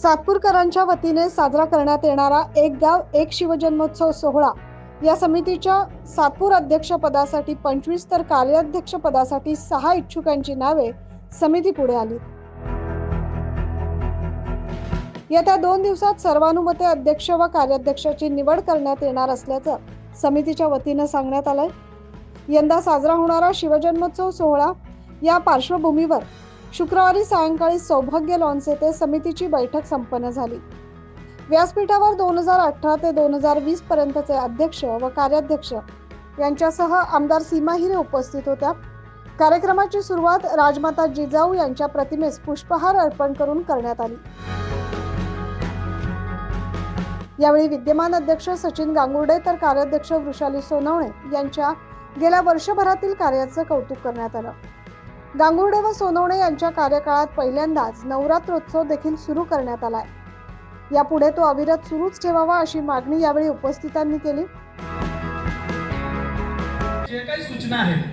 सातपूरकरांच्या वतीने साजरा करण्यात येणारा एक गाव एक शिवजन्मोत्सव सोहळा या समितीच्या सातपूर अध्यक्षपदासाठी 25 तर कार्याध्यक्षपदासाठी 6 इच्छुकांची नावे समिती पुढे आली। येत्या 2 दिवसात सर्वानुमते अध्यक्ष व कार्याध्यक्षाची निवड करण्यात येणार असल्याचं समितीच्या वतीने सांगण्यात आलंय। यंदा साजरा होणारा शिवजन्मोत्सव सोहळा या पार्श्वभूमीवर शुक्रवारी सायंकाळी सौभाग्य लॉन्स येथे समितीची बैठक संपन्न झाली। व्यासपीठावर 2018 ते 2020 पर्यंतचे अध्यक्ष व कार्याध्यक्ष यांच्यासह आमदार सीमा हिरे उपस्थित होत्या। कार्यक्रमाची सुरुवात राजमाता जिजाऊ यांच्या प्रतिमेस पुष्पहार अर्पण करून करण्यात आली। यावेळी विद्यमान अध्यक्ष सचिन गांगुर्डे तर कार्याध्यक्ष वृषाली सोनवणे यांच्या गेल्या वर्षभरातील कार्याचे कौतुक करण्यात आले। गांगुर्डे व सोनवणे यांच्या कार्यकाळात पहिल्यांदाच नवरात्रोत्सव देखील सुरू करण्यात आलाय। यापुढे तो अविरत सुरूच ठेवावा अशी मागणी यावेळी उपस्थितांनी केली। जे काही सूचना आहेत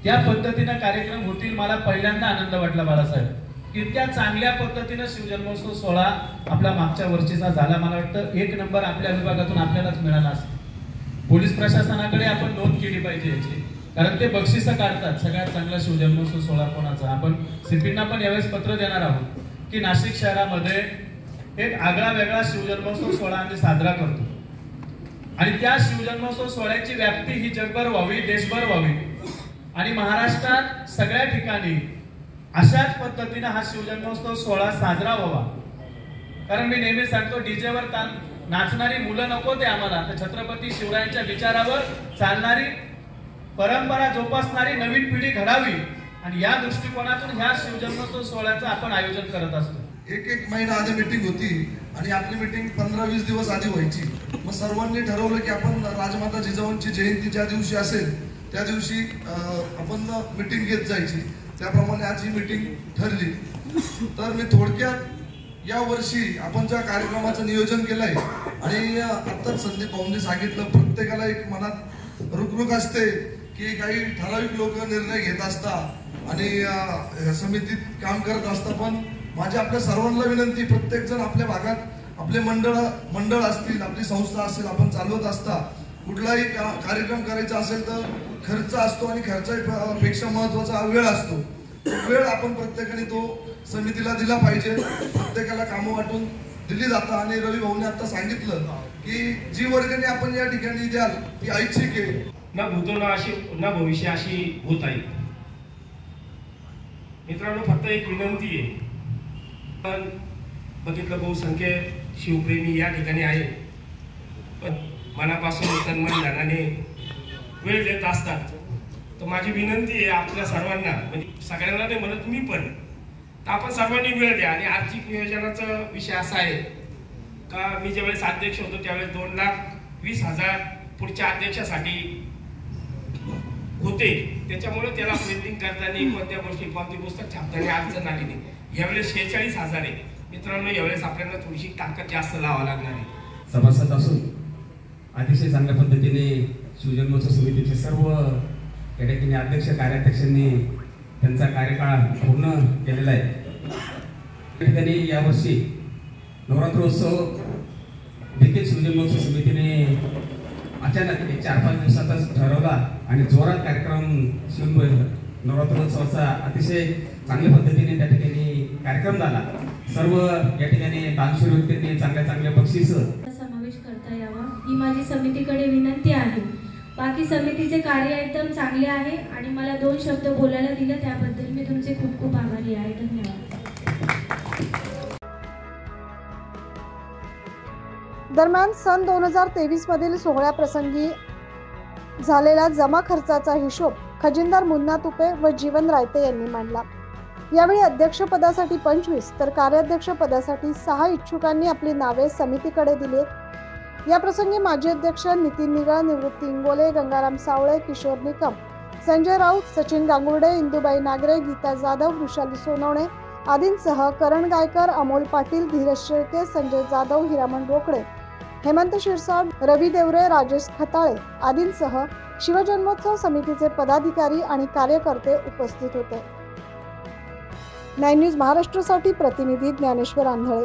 त्या पद्धतीने कार्यक्रम होतील। मला पहिल्यांदा आनंद वाटला बाळासाहेब की इतक्या चांगल्या पद्धतीने शिवजन्मोत्सव सोहळा आपला मागच्या वर्षीचा झाला। मला वाटतं 1 नंबर आपल्या विभागातून आपल्यालाच मिळाला असेल। पोलीस प्रशासनाकडे आपण नोंद केली पाहिजे याची, कारण ते बक्षिसं काढतात सगळ्यात चांगला शिवजन्मोत्सव सोहळा कोणाचा। आपण सीपींना पण यावेळेस पत्र देणार आहोत की नाशिक शहरामध्ये एक आगळा वेगळा शिवजन्मोत्सव सोहळा आम्ही साजरा करतो आणि त्या शिवजन्मोत्सव सोहळ्याची व्याप्ती ही जगभर व्हावी, देशभर व्हावी आणि महाराष्ट्रात सगळ्या ठिकाणी अशाच पद्धतीने हा शिवजन्मोत्सव सोहळा साजरा व्हावा। कारण मी नेहमी सांगतो डीजेवर नाचणारी मुलं नको ते आम्हाला, तर छत्रपती शिवरायांच्या विचारावर चालणारी परंपरा जोपासणारी नवीन पिढी घडावी आणि या दृष्टिकोनातून ह्या शिवजन्मोत्सव सोहळ्याचं आपण आयोजन करत असतो। एक महिना आधी मीटिंग होती आणि आपली मीटिंग 15-20 दिवस आधी व्हायची। मग सर्वांनी ठरवलं की आपण राजमाता जिजाऊंची जयंती ज्या दिवशी असेल त्या दिवशी आपण मीटिंग घेत जायची। त्याप्रमाणे आज ही मीटिंग ठरली। तर मी थोडक्यात या वर्षी आपण ज्या कार्यक्रमाचं नियोजन केलंय आणि आत्ताच संदीप भाऊंनी सांगितलं, प्रत्येकाला एक मनात रुकरुक असते की काही ठराविक लोक निर्णय घेत असतात आणि समितीत काम करत असतात। पण माझी आपल्या सर्वांना विनंती, प्रत्येक जण आपल्या भागात आपले मंडळ असतील, आपली संस्था असेल, आपण चालवत असता कुठलाही कार्यक्रम करायचा असेल तर खर्च असतो आणि खर्चापेक्षा महत्वाचा वेळ असतो। वेळ आपण प्रत्येकाने तो समितीला दिला पाहिजे। प्रत्येकाला कामं वाटून दिली जातात आणि रवी भाऊने आता सांगितलं की जी वर्गणी आपण या ठिकाणी द्याल ती ऐच्छिक आहे, ना भूतो ना भविष्य अशी होत आहे। मित्रांनो, फक्त एक विनंती आहे, पण बघितलं बहुसंख्य शिवप्रेमी या ठिकाणी आहे, पण मनापासून तन्मन धनाने वेळ देत असतात। तर माझी विनंती आहे आपल्या सर्वांना, म्हणजे सगळ्यांना नाही म्हणत मी पण, तर आपण सर्वांनी वेळ द्या। आणि आर्थिक नियोजनाचा विषय असा आहे का मी ज्यावेळेस अध्यक्ष होतो त्यावेळेस 2,20,000 पुढच्या अध्यक्षासाठी होते, त्याच्यामुळे त्याला प्रिंटिंग करताना कोणत्या गोष्टी कोणती पुस्तक छापताना अडचण आली नाही। यावेळेस 46,000 आहे। मित्रांनो, यावेळेस आपल्याला थोडीशी ताकद जास्त लावा लागणार आहे। सभासद असून अतिशय चांगल्या पद्धतीने शिवजन्मोत्सव समितीचे सर्व या ठिकाणी अध्यक्ष कार्याध्यक्षांनी त्यांचा कार्यकाळ पूर्ण केलेला आहे। या ठिकाणी यावर्षी नवरात्रोत्सव देखील शिवजन्मोत्सव समितीने अचानक 4-5 दिवसातच ठरवला आणि जोरात कार्यक्रम नवरात्रोत्सवाचा अतिशय चांगल्या पद्धतीने त्या ठिकाणी कार्यक्रम झाला। सर्व या ठिकाणी दानशूर व्यक्तींनी चांगल्या बक्षीस समावेश करता यावा ही माझी समितीकडे विनंती आहे। बाकी समितीचे कार्य एकदम चांगले आहे आणि मला 2 शब्द बोलायला दिले त्याबद्दल मी तुमचे खूप खूप आभारी आहे। धन्यवाद। दरम्यान सन 2023 मधील सोहळ्याप्रसंगी झालेला जमा खर्चाचा हिशोब खजिनदार मुन्ना तुपे व जीवन रायते यांनी मांडला। यावेळी अध्यक्षपदासाठी 25 तर कार्याध्यक्षपदासाठी 6 इच्छुकांनी आपली नावे समितीकडे दिली। या प्रसंगी माजी अध्यक्ष नितीन निगळ, निवृत्ती इंगोले, गंगाराम सावळे, किशोर निकम, संजय राऊत, सचिन गांगुर्डे, इंदुबाई नागरे, गीता जाधव, वृषाली सोनवणे आदींसह करण गायकर, अमोल पाटील, धीरज शेळके, संजय जाधव, हिरामण रोकडे, हेमंत शिरसाट, रवी देवरे, राजेश खताळे आदींसह शिवजन्मोत्सव समितीचे पदाधिकारी आणि कार्यकर्ते उपस्थित होते। 9 न्यूज महाराष्ट्रासाठी प्रतिनिधी ज्ञानेश्वर आंधळे।